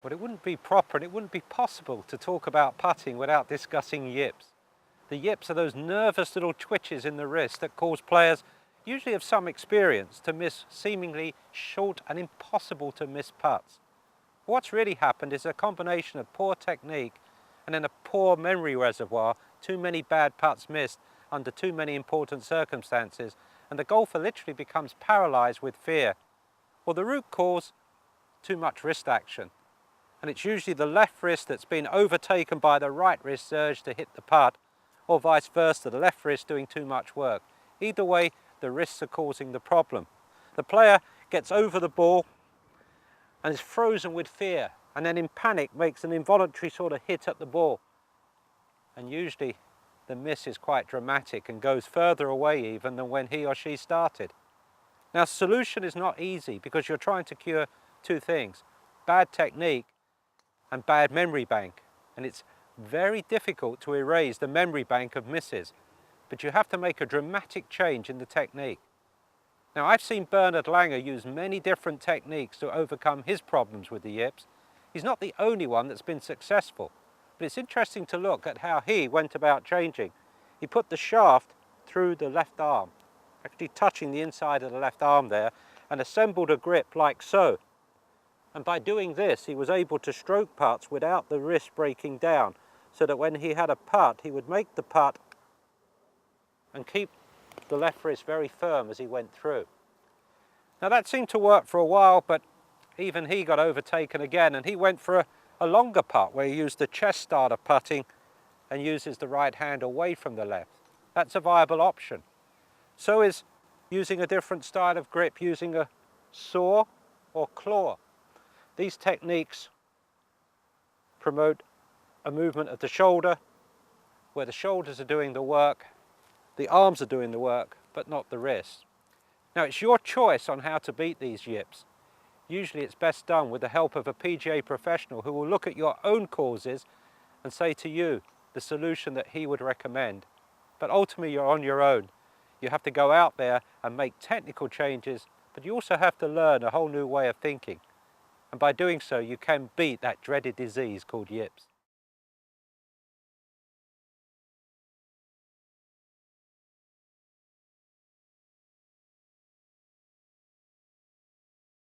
But it wouldn't be proper and it wouldn't be possible to talk about putting without discussing yips. The yips are those nervous little twitches in the wrist that cause players, usually of some experience, to miss seemingly short and impossible to miss putts. What's really happened is a combination of poor technique and then a poor memory reservoir, too many bad putts missed under too many important circumstances, and the golfer literally becomes paralyzed with fear. Well, the root cause, too much wrist action. And it's usually the left wrist that's been overtaken by the right wrist's urge to hit the putt, or vice versa, the left wrist doing too much work. Either way, the wrists are causing the problem. The player gets over the ball and is frozen with fear, and then in panic makes an involuntary sort of hit at the ball. And usually the miss is quite dramatic and goes further away even than when he or she started. Now, solution is not easy because you're trying to cure two things: bad technique and bad memory bank. And it's very difficult to erase the memory bank of misses, but you have to make a dramatic change in the technique. Now, I've seen Bernhard Langer use many different techniques to overcome his problems with the yips. He's not the only one that's been successful, but it's interesting to look at how he went about changing. He put the shaft through the left arm, actually touching the inside of the left arm there, and assembled a grip like so. And by doing this, he was able to stroke putts without the wrist breaking down, so that when he had a putt, he would make the putt and keep the left wrist very firm as he went through. Now, that seemed to work for a while, but even he got overtaken again, and he went for a longer putt where he used the chest starter putting and uses the right hand away from the left. That's a viable option. So is using a different style of grip, using a saw or claw. These techniques promote a movement of the shoulder, where the shoulders are doing the work, the arms are doing the work, but not the wrist. Now, it's your choice on how to beat these yips. Usually it's best done with the help of a PGA professional who will look at your own causes and say to you the solution that he would recommend. But ultimately you're on your own. You have to go out there and make technical changes, but you also have to learn a whole new way of thinking. And by doing so, you can beat that dreaded disease called yips.